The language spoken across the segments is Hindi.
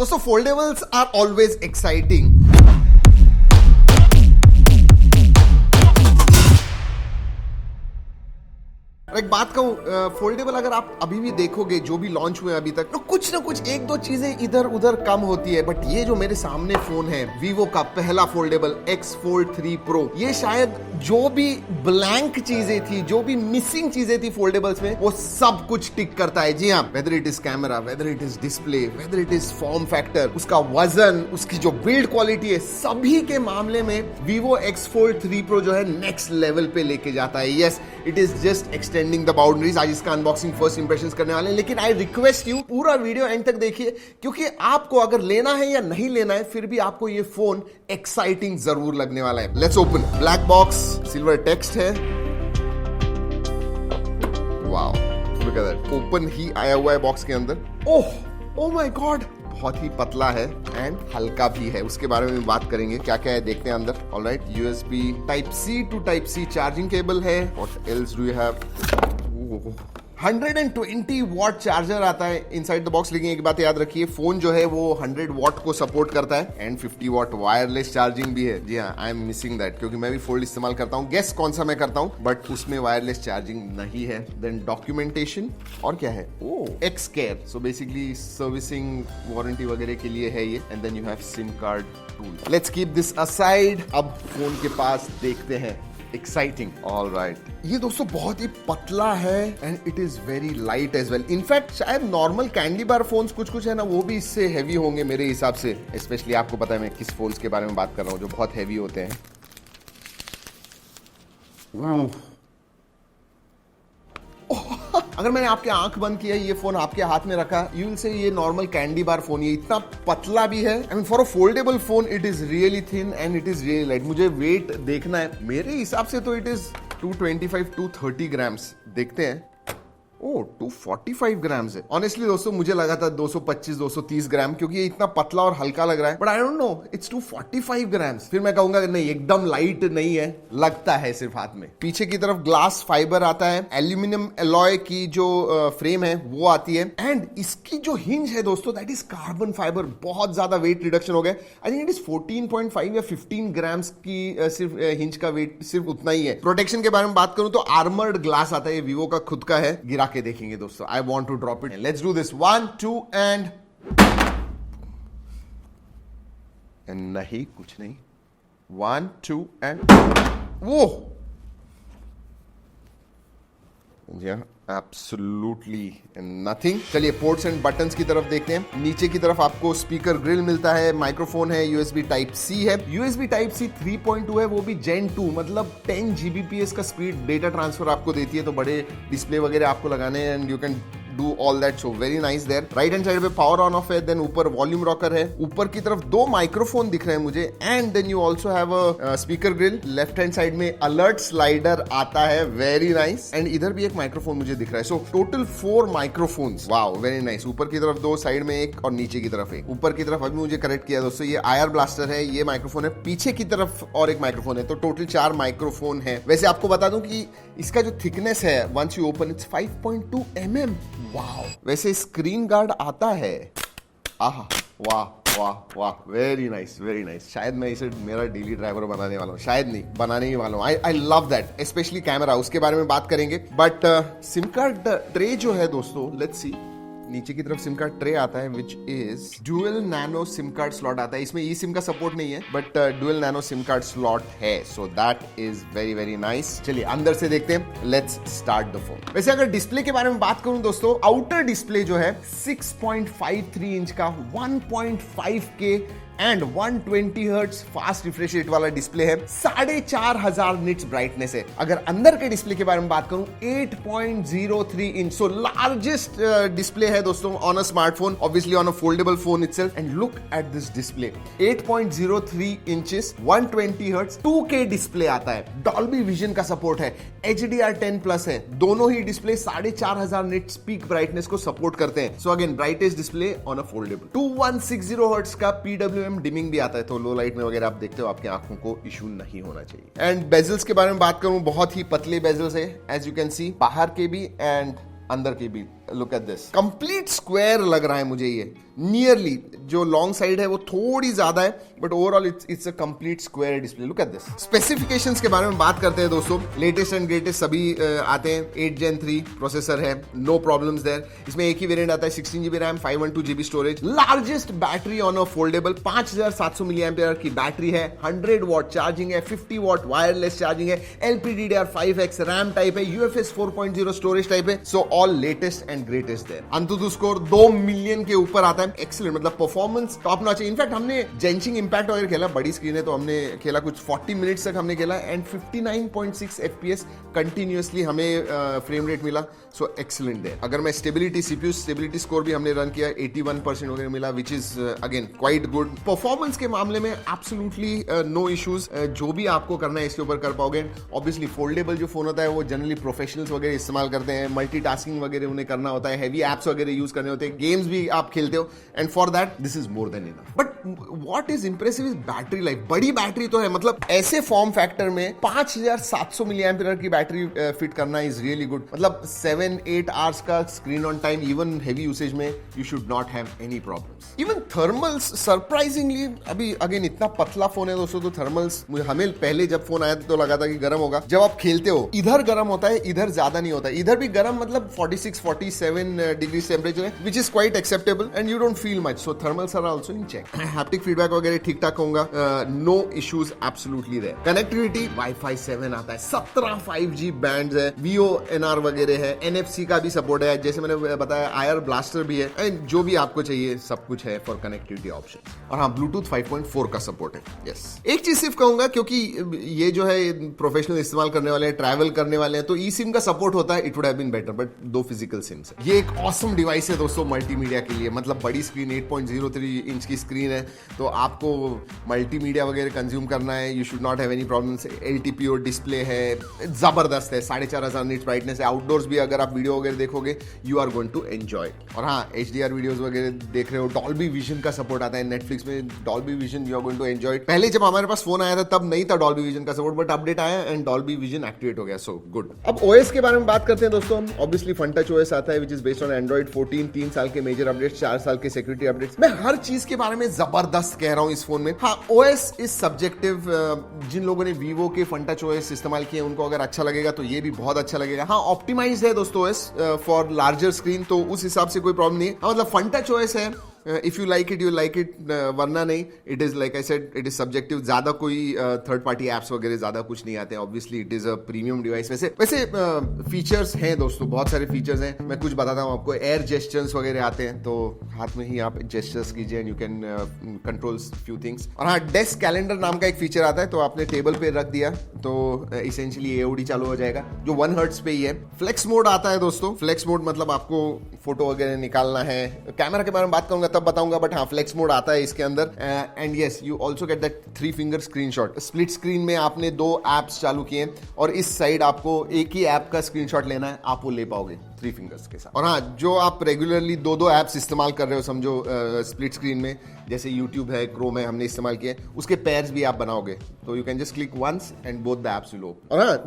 दोस्तों फोल्डेबल्स आर ऑलवेज एक्साइटिंग। एक बात कहूं, फोल्डेबल अगर आप अभी भी देखोगे जो भी लॉन्च हुए अभी तक, तो कुछ ना कुछ एक दो चीजें इधर उधर कम होती है। बट ये जो मेरे सामने फोन है, वीवो का पहला फोल्डेबल X Fold 3 Pro, ये शायद जो भी ब्लैंक चीजें थी, जो भी मिसिंग चीजें थी फोल्डेबल्स में, वो सब कुछ टिक करता है। जी हाँ, whether it is camera, whether it is display, whether it is form factor, उसका वजन, उसकी जो बिल्ड क्वालिटी है, सभी के मामले में वीवो X Fold 3 Pro जो है नेक्स्ट लेवल पे लेके जाता है। Yes, it is just extending the boundaries. आज इसका अनबॉक्सिंग फर्स्ट इंप्रेशंस करने वाले हैं, लेकिन आई रिक्वेस्ट यू पूरा वीडियो एंड तक देखिए, क्योंकि आपको अगर लेना है या नहीं लेना है, फिर भी आपको ये फोन एक्साइटिंग जरूर लगने वाला है। Let's open. Black box, silver text है। Wow, look at that. Open ही आया हुआ है बॉक्स के अंदर। ओह माय गॉड, बहुत ही पतला है एंड हल्का भी है। उसके बारे में बात करेंगे, क्या क्या है देखते हैं अंदर। Alright, USB Type-C to Type-C charging cable है। What else do you have? 120 watt charger आता है इनसाइड द बॉक्स। लेकिन एक बात याद रखिए, फोन जो है वो 100 वॉट को सपोर्ट करता है एंड 50 वॉट वायरलेस चार्जिंग भी है। जी हाँ, आई एम मिसिंग दैट, क्योंकि मैं भी फोल्ड इस्तेमाल करता हूँ। गेस कौन सा मैं करता हूँ, बट उसमें वायरलेस चार्जिंग नहीं है। देन डॉक्यूमेंटेशन, और क्या है? X care, so basically servicing warranty वगैरह के लिए है ये। And then you have SIM card tool. Let's keep this aside. अब फोन के पास देखते हैं। एक्साइटिंग। ऑलराइट, ये दोस्तों बहुत ही पतला है and it is very light as well. In fact शायद नॉर्मल कैंडी बार फोन्स कुछ है ना, वो भी इससे हैवी होंगे मेरे हिसाब से। स्पेशली आपको पता है मैं किस फोन्स के बारे में बात कर रहा हूँ, जो बहुत हैवी होते हैं। अगर मैंने आपके आंख बंद किया, ये फोन आपके हाथ में रखा, यू विल से ये नॉर्मल कैंडी बार फोन, ये इतना पतला भी है। I mean for a foldable phone it is really thin and it is really light. मुझे वेट देखना है, मेरे हिसाब से तो इट इज 225-230 ग्राम्स। देखते हैं। 245 ग्राम्स है। ऑनेस्टली दोस्तों मुझे लगा था 225-230 ग्राम, क्योंकि ये इतना पतला और हल्का लग रहा है। But I don't know, it's 245 grams. फिर मैं कहूंगा नहीं, एकदम लाइट नहीं है, लगता है सिर्फ हाथ में। पीछे की तरफ ग्लास फाइबर आता है, एल्यूमिनियम एलॉय की जो फ्रेम है वो आती है, एंड इसकी जो हिंज है दोस्तों, दैट इज कार्बन फाइबर। बहुत ज्यादा वेट रिडक्शन हो गया। आई थिंक इट इज 14.5 या 15 ग्राम्स की सिर्फ हिंज का वेट, सिर्फ उतना ही है। प्रोटेक्शन के बारे में बात करूं तो आर्मर्ड ग्लास आता है, ये वीवो का खुद का है। गिरा के देखेंगे दोस्तों। I want to drop it. Let's do this. 1 2 and नहीं, कुछ नहीं। 1 2 एंड वो एब्सोल्युटली नथिंग। चलिए पोर्ट्स एंड बटन्स की तरफ देखते हैं। नीचे की तरफ आपको स्पीकर ग्रिल मिलता है, माइक्रोफोन है, USB Type-C है। USB Type-C 3.2 है, वो भी Gen 2, मतलब 10 Gbps का स्पीड डेटा ट्रांसफर आपको देती है। तो बड़े डिस्प्ले वगैरह आपको लगाने हैं and you can do all that, so very nice there. Right hand side पे पावर ऑन ऑफ है, देन ऊपर वॉल्यूम रॉकर है। ऊपर की तरफ 2 माइक्रोफोन दिख रहे हैं मुझे, and then you also have a speaker grill. Left hand side में अलर्ट स्लाइडर आता है, वेरी नाइस। एंड इधर भी एक माइक्रोफोन मुझे दिख रहा है। So total 4 microphones. Wow, very nice. ऊपर की तरफ 2, साइड में 1 और नीचे की तरफ 1। ऊपर की तरफ अभी मुझे करेक्ट किया दोस्तों, ये IR ब्लास्टर है, ये माइक्रोफोन है। पीछे की तरफ और एक माइक्रोफोन है, तो टोटल 4 माइक्रोफोन है। वैसे आपको बता दूं कि इसका जो थिकनेस है, once you open, it's 5.2 mm। Wow, वैसे स्क्रीन गार्ड आता है। आहा, वाह वाह वाह, वेरी नाइस वेरी नाइस। शायद मैं इसे मेरा डेली ड्राइवर बनाने वाला हूँ, शायद नहीं, बनाने ही वाला हूँ। I love that, specially camera, उसके बारे में बात करेंगे। बट सिम कार्ड ट्रे जो है दोस्तों, लेट्स सी। नीचे की तरफ सिम कार्ड ट्रे आता है, which is dual nano SIM card slot आता है। इसमें ई सिम का सपोर्ट नहीं है, but dual nano SIM card slot है, so that is very very nice. चलिए अंदर से देखते हैं। Let's start the phone. वैसे अगर डिस्प्ले के बारे में बात करूं दोस्तों, आउटर डिस्प्ले जो है 6.53 इंच का 1.5K and 120 hertz fast refresh rate वाला डिस्प्ले है। 4500 निट्स ब्राइटनेस है। अगर अंदर के डिस्प्ले के बारे में बात करूं, 8.03 इंच, सो लार्जेस्ट डिस्प्ले है दोस्तों on a smartphone, obviously on a foldable phone itself. And look at this display, 8.03 inches, 120 hertz, 2K display आता है। डॉल्बी विजन का सपोर्ट है, HDR10+ है। दोनों ही डिस्प्ले 4500 निट्स पीक ब्राइटनेस को सपोर्ट करते हैं। So again brightest display on a foldable. 2160 hertz का PWM डिमिंग भी आता है, तो लो लाइट में वगैरह आप देखते हो, आपकी आंखों को इशू नहीं होना चाहिए। एंड बेजल्स के बारे में बात करूं, बहुत ही पतले बेजल्स है, एज यू कैन सी, बाहर के भी एंड अंदर के भी look at this, complete square लग रहा है मुझे ये, नियरली जो लॉन्ग साइड है वो थोड़ी ज्यादा है, but overall it's a complete square display. Look at this. Specifications के बारे में बात करते हैं दोस्तों, लेटेस्ट एंड ग्रेटेस्ट सभी आते हैं। 8 Gen 3 प्रोसेसर है, नो प्रॉब्लम्स देयर। इसमें एक ही वेरिएंट आता है, 16 GB RAM, 512 GB storage, largest battery on a foldable, 5700 mAh की बैटरी है, 100 वॉट चार्जिंग है, 50 वॉट वायरलेस चार्जिंग है, LPDDR5X रैम टाइप है, UFS 4.0 स्टोरेज टाइप है। So all latest and greatest there. AnTuTu score 2 million के ऊपर आता है, एक्सीलेंट, मतलब परफॉर्मेंस टॉप नॉच है। इनफैक्ट हमने जेंशिंग इंपैक्ट वगैरह खेला, बड़ी स्क्रीन है तो हमने खेला कुछ 40 मिनट्स तक हमने खेला, एंड 59.6 FPS कंटिन्यूअसली हमें फ्रेम रेट मिला। सो एक्सीलेंट देयर। अगर मैं स्टेबिलिटी, CPU स्टेबिलिटी स्कोर भी हमने रन किया, 81% वगैरह मिला, which is again quite good. Performance के मामले में एब्सोल्युटली नो इश्यूज, जो भी आपको करना है इसके ऊपर कर पाओगे। ऑब्वियसली फोल्डेबल जो फोन होता है वो जनरली प्रोफेशनल्स वगैरह इस्तेमाल करते हैं, मल्टीटास्किंग वगैरह उन्हें करना होता है, हैवी एप्स वगैरह यूज करने होते हैं, गेम्स भी आप खेलते हो, and for that this is more than enough. But what is impressive is battery life. बड़ी बैटरी तो है, मतलब ऐसे फॉर्म फैक्टर में 5700 mAh की बैटरी फिट करना इज रियली गुड। मतलब 7-8 आवर्स का screen on time even heavy usage में you should not have any problems. Even thermals surprisingly, अभी अगेन इतना पतला फोन है दोस्तों, तो थर्मल्स हमें पहले जब फोन आया तो लगा था कि गर्म होगा। जब आप खेलते हो इधर गर्म होता है, इधर ज्यादा नहीं होता, इधर भी गर्म, मतलब 46-47 डिग्री टेम्परेचर है, which is quite acceptable and you don't feel much. So thermals are also in check. Haptic feedback वगैरह ठीक ठाक होगा, no issues absolutely there. Connectivity WiFi 7 आता है, 17 5G बैंड्स है, VoNR वगैरह है, NFC का भी सपोर्ट है, जैसे मैंने बताया IR ब्लास्टर भी है, एंड जो भी आपको चाहिए सब कुछ है फॉर कनेक्टिविटी ऑप्शन। और हाँ, ब्लूटूथ 5.4 का सपोर्ट है। यस, एक चीज सिर्फ कहूंगा, क्योंकि ये जो है प्रोफेशनल इस्तेमाल करने वाले हैं, ट्रैवल करने वाले हैं, तो ई सिम का सपोर्ट होता है, it would have been better, but 2 physical SIMs है। ये एक ऑसम डिवाइस है दोस्तों मल्टीमीडिया के लिए, मतलब बड़ी स्क्रीन 8.03 इंच की स्क्रीन है, तो आपको मल्टीमीडिया वगैरह कंज्यूम करना है, you should not have any problems. LTPO display है, जबरदस्त है, 4500 निट्स ब्राइटनेस है। आउटडोर्स भी अगर आप वीडियो वगैरह देखोगे, you are going to enjoy. और हाँ, HDR वीडियोस वगैरह देख रहे हो, डॉल्बी विजन का सपोर्ट आता है नेटफ्लिक्स में, Dolby Vision you are going to enjoy. पहले जब हमारे पास फोन आया था तब नहीं था डॉल्बी विजन का सपोर्ट, बट अपडेट आया एंड डॉल्बी विजन एक्टिवेट हो गया, सो गुड। अब OS के बारे में बात करते हैं दोस्तों। ऑब्वियसली फंटच OS आता है, which is based on Android 14, 3 साल के मेजर अपडेट्स, 4 साल के सिक्योरिटी अपडेट्स। मैं हर चीज के बारे में जबरदस्त कह रहा हूं इस फोन में। हाँ, OS इज सब्जेक्टिव, जिन लोगों ने Vivo के फंटच OS इस्तेमाल किए उनको अगर अच्छा लगेगा तो ये भी बहुत अच्छा लगेगा। हाँ, ऑप्टिमाइज्ड है दोस्तों OS फॉर लार्जर स्क्रीन, तो उस हिसाब से कोई प्रॉब्लम नहीं है। मतलब फंटच OS है, if you like it you like it, वरना नहीं। It is like I said, it is subjective. ज्यादा कोई थर्ड पार्टी एप्स वगैरह ज्यादा कुछ नहीं आते हैं। Obviously it is a premium device. वैसे फीचर्स हैं दोस्तों, बहुत सारे फीचर्स हैं, मैं कुछ बताता हूँ आपको। एयर जेस्चर्स वगैरह आते हैं, तो हाथ में ही आप जेस्चर्स कीजिए and you can control few things. और हाँ, डेस्क कैलेंडर नाम का एक फीचर आता है, तो आपने टेबल पे रख दिया तो इसेंशियली AOD चालू हो जाएगा, जो 1 हर्ट्ज पे ही है। फ्लेक्स मोड आता है दोस्तों। फ्लेक्स मोड मतलब आपको फोटो वगैरह निकालना है। कैमरा के बारे में बात करूंगा तब बताऊंगा, बट हाँ, फ्लेक्स मोड आता है इसके अंदर। And yes, you also get that 3 finger screenshot. Split screen में आपने 2 एप्स चालू किए और इस साइड आपको एक ही ऐप का स्क्रीनशॉट लेना है, आप वो ले पाओगे 3 फिंगर्स के साथ। और हाँ, जो आप रेगुलरली 2 ऐप्स इस्तेमाल कर रहे हो, समझो स्प्लिट स्क्रीन में, जैसे यूट्यूब है, क्रोम है, हमने इस्तेमाल किया, उसके पेयर्स भी आप बनाओगे, तो you can just click once and both the apps will open. और हाँ,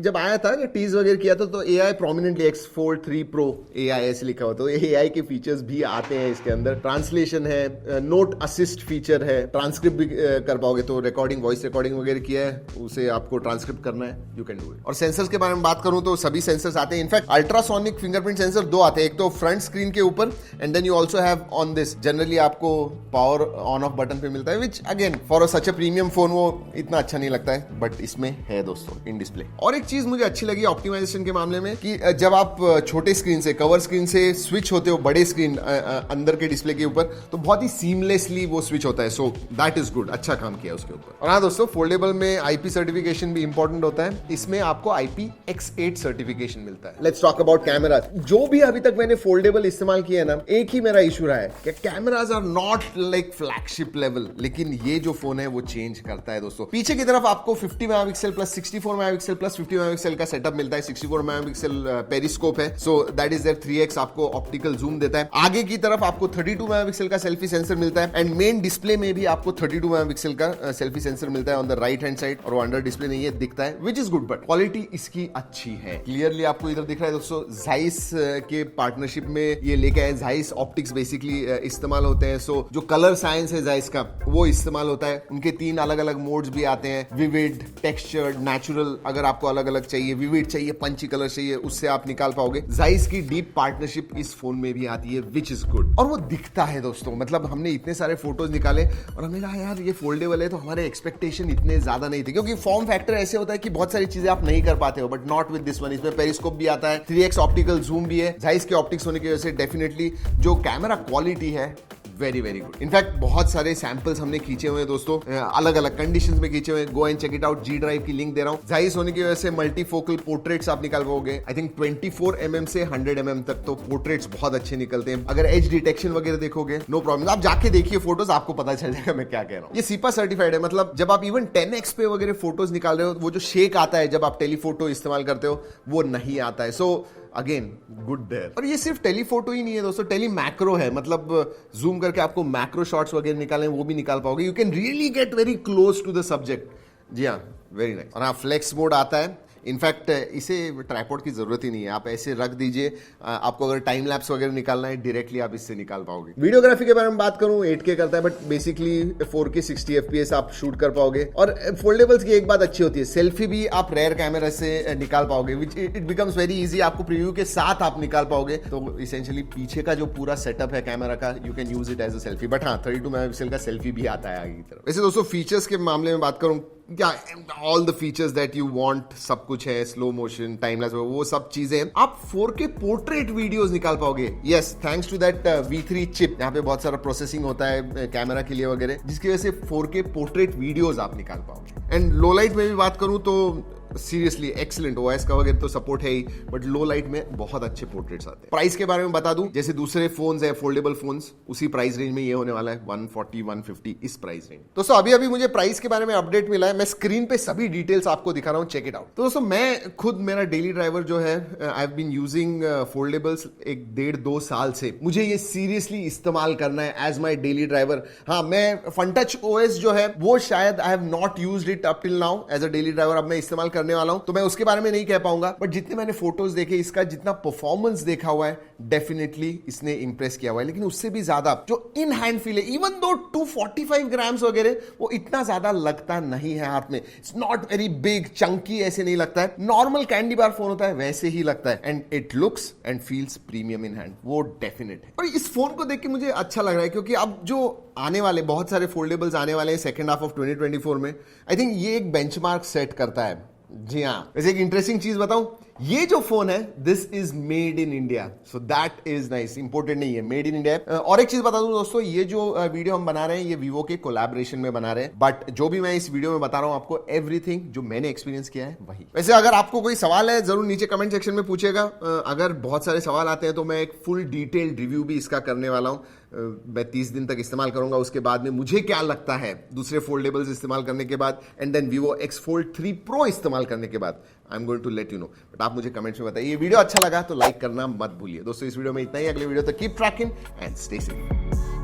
जब आया था ना, टीज वगैरह किया था, तो AI prominently X Fold 3 Pro AI ऐसे लिखा हुआ, तो AI के फीचर्स भी आते हैं इसके अंदर। ट्रांसलेशन है, नोट असिस्ट फीचर है, ट्रांसक्रिप्ट भी कर पाओगे, तो रिकॉर्डिंग, वॉइस रिकॉर्डिंग वगैरह किया है, उसे आपको ट्रांसक्रिप्ट करना है, यू कैन डू इट। और सेंसर्स के बारे में बात करूं तो सभी सेंसर्स आते हैं। इनफैक्ट अल्ट्रासोनिक फिंगरप्रिंट सेंसर 2 आते हैं, एक तो फ्रंट स्क्रीन के ऊपर, and then you also have on this. Generally आपको पावर ऑन ऑफ बटन पे मिलता है, which again for such a premium phone वो इतना अच्छा नहीं लगता है, बट इसमें है दोस्तों इन डिस्प्ले। और एक चीज मुझे अच्छी लगी ऑप्टिमाइजेशन के मामले में, कि जब आप छोटे स्क्रीन से, कवर स्क्रीन से स्विच होते हो बड़े स्क्रीन अंदर के डिस्प्ले के ऊपर, तो बहुत ही सीमलेसली वो स्विच होता है। सो दैट इज गुड, अच्छा काम किया उसके ऊपर। और हाँ दोस्तों, फोल्डेबल में IP सर्टिफिकेशन भी इंपॉर्टेंट होता है। इसमें आपको IPX8 सर्टिफिकेशन मिलता है। Let's talk about camera. जो भी अभी तक मैंने फोल्डेबल इस्तेमाल किया है ना, एक ही मेरा इशू रहा है कि cameras are not like flagship level, लेकिन ये जो फोन है वो चेंज करता है दोस्तों। पीछे की तरफ आपको 50 megapixel plus 64 megapixel plus 50 megapixel का सेटअप मिलता है। 64 मेगापिक्सल पेरिस्कोप है, so that is there 3x आपको ऑप्टिकल जूम देता है। आगे की तरफ आपको 32 मेगापिक्सल का सेल्फी सेंसर मिलता है, एंड मेन डिस्प्ले में भी आपको 32 मेगापिक्सल का सेल्फी सेंसर मिलता है on the right hand side, और वो अंडर डिस्प्ले नहीं है, दिखता है, which is good, but quality इसकी अच्छी है। क्लियरली आपको इधर दिख रहा है दोस्तों, Zeiss के पार्टनरशिप में ये लेके आए। Zeiss ऑप्टिक्स बेसिकली इस्तेमाल होते हैं। सो जो कलर साइंस है Zeiss का वो इस्तेमाल होता है। उनके 3 अलग अलग मोड्स भी आते हैं, विविड, टेक्सचर्ड, नेचुरल। अगर आपको अलग अलग चाहिए, विविड चाहिए, पंची कलर चाहिए, उससे आप निकाल पाओगे। Zeiss की डीप पार्टनरशिप इस फोन में भी आती है, विच इज गुड। और वो दिखता है दोस्तों, मतलब हमने इतने सारे फोटोज निकाले और हमने कहा यार ये फोल्डेबल है, तो हमारे एक्सपेक्टेशन इतने ज्यादा नहीं थे, क्योंकि फॉर्म फैक्टर ऐसे होता है कि बहुत सारी चीजें आप नहीं कर पाते हो, but not with this one. इसमें पेरिस्कोप भी आता है, 3x ऑप्टिकल जूम भी है। Zeiss के ऑप्टिक्स होने की वजह से डेफिनेटली जो कैमरा क्वालिटी है वेरी वेरी गुड। इनफैक्ट बहुत सारे सैंपल्स हमने खींचे हुए हैं दोस्तों, अलग अलग कंडीशंस में खींचे हुए। Go and check it out. G drive की लिंक दे रहा हूं। Zeiss होने की वजह से मल्टीफोकल पोर्ट्रेट्स आप निकाल पाओगे। आई थिंक 24 mm से 100 mm तक तो पोर्ट्रेट्स बहुत अच्छे निकलते हैं। अगर एज डिटेक्शन वगैरह देखोगे, नो प्रॉब्लम। आप जाके देखिए फोटोज, आपको पता चल जाएगा मैं क्या कह रहा हूँ। ये सीपा सर्टिफाइड है, मतलब जब आप इवन 10x पे वगैरह फोटोज निकाल रहे हो, वो जो शेक आता है जब आप टेलीफोटो इस्तेमाल करते हो, वो नहीं आता है। So again good there. और ये सिर्फ टेलीफोटो ही नहीं है दोस्तों, टेली मैक्रो है, मतलब जूम करके आपको मैक्रो शॉट्स वगैरह निकालने वो भी निकाल पाओगे। You can really get very close to the subject. जी हाँ, वेरी नाइस। और हाँ, फ्लेक्स मोड आता है। इनफैक्ट इसे ट्राइपॉड की जरूरत ही नहीं है, आप ऐसे रख दीजिए। आपको अगर टाइम लैप्स वगैरह निकालना है, डायरेक्टली आप इससे निकाल पाओगे। वीडियोग्राफी के बारे में बात करूं, 8K करता है, बट बेसिकली 4K 60 FPS आप शूट कर पाओगे। और फोल्डेबल्स की एक बात अच्छी होती है, सेल्फी भी आप रेयर कैमरा से निकाल पाओगे, which it becomes very easy. आपको प्रीव्यू के साथ आप निकाल पाओगे। तो इसेंशियली पीछे का जो पूरा सेटअप है कैमरा का, you can use it as a selfie. But हाँ, 32 मेगापिक्सल का सेल्फी भी आता है आगे की तरफ। वैसे दोस्तों फीचर्स के मामले में बात करूं, क्या all the features that you want, सब कुछ है। स्लो मोशन, टाइम लैप्स, वो सब चीजें। आप 4K पोर्ट्रेट वीडियोस निकाल पाओगे। Yes, thanks to that V3 chip, यहाँ पे बहुत सारा प्रोसेसिंग होता है कैमरा के लिए वगैरह, जिसकी वजह से 4K पोर्ट्रेट वीडियोस आप निकाल पाओगे। एंड लो लाइट में भी बात करूं तो सीरियसली एक्सीलेंट। OIS का वगैरह तो सपोर्ट है ही, बट लो लाइट में बहुत अच्छे पोर्ट्रेट्स आते हैं। प्राइस के बारे में बता दूं, जैसे दूसरे फोन्स है फोल्डेबल फोन्स, उसी प्राइस रेंज में ये होने वाला है 140 150 इस प्राइस रेंज। दोस्तों अभी मुझे प्राइस के बारे में अपडेट मिला है, मैं स्क्रीन पे सभी डिटेल्स आपको दिखा रहा हूं, चेक इट आउट। तो दोस्तों मैं खुद, मेरा डेली ड्राइवर जो है, I have been using foldables 1.5-2 साल से। मुझे ये सीरियसली इस्तेमाल करना है एज माई डेली ड्राइवर। हाँ, मैं FunTouch OS जो है वो शायद I have not used it up till now as a daily driver. अब मैं इस्तेमाल करने वाला हूं, तो मैं उसके बारे में नहीं कह पाऊंगा, बट जितने मैंने फोटोज देखे, इसका जितना परफॉर्मेंस देखा हुआ है, डेफिनेटली इसने इंप्रेस किया हुआ है। लेकिन उससे भी ज्यादा जो इन हैंड फील है, इवन दो 245 ग्राम्स वगैरह, वो इतना ज्यादा लगता नहीं है हाथ में। It's not very big, Chunky ऐसे नहीं लगता है। नॉर्मल कैंडी बार फोन होता है वैसे ही लगता है। And it looks and feels premium in hand, वो डेफिनेट है। और इस फोन को देख के मुझे अच्छा लग रहा है, क्योंकि अब जो आने वाले बहुत सारे फोल्डेबल्स आने वाले हैं सेकंड हाफ ऑफ 2024 में, आई थिंक ये एक बेंचमार्क सेट करता है। जी हाँ, वैसे एक इंटरेस्टिंग चीज बताऊं, ये जो फोन है this is made in India, so that is nice. Imported नहीं है, मेड इन इंडिया। और एक चीज बता दूं दोस्तों, ये जो वीडियो हम बना रहे हैं ये वीवो के कोलैबोरेशन में बना रहे हैं, बट जो भी मैं इस वीडियो में बता रहा हूं आपको, एवरीथिंग जो मैंने एक्सपीरियंस किया है वही। वैसे अगर आपको कोई सवाल है जरूर नीचे कमेंट सेक्शन में पूछेगा। अगर बहुत सारे सवाल आते हैं तो मैं एक फुल डिटेल्ड रिव्यू भी इसका करने वाला हूं। मैं 30 दिन तक इस्तेमाल करूंगा, उसके बाद में मुझे क्या लगता है दूसरे फोल्डेबल्स इस्तेमाल करने के बाद, and then Vivo X Fold 3 Pro इस्तेमाल करने के बाद I am going to let you know. But आप मुझे कमेंट्स में बताइए। ये वीडियो अच्छा लगा तो लाइक करना मत भूलिए। दोस्तों इस वीडियो में इतना ही, अगले वीडियो तक keep trekking and stay safe.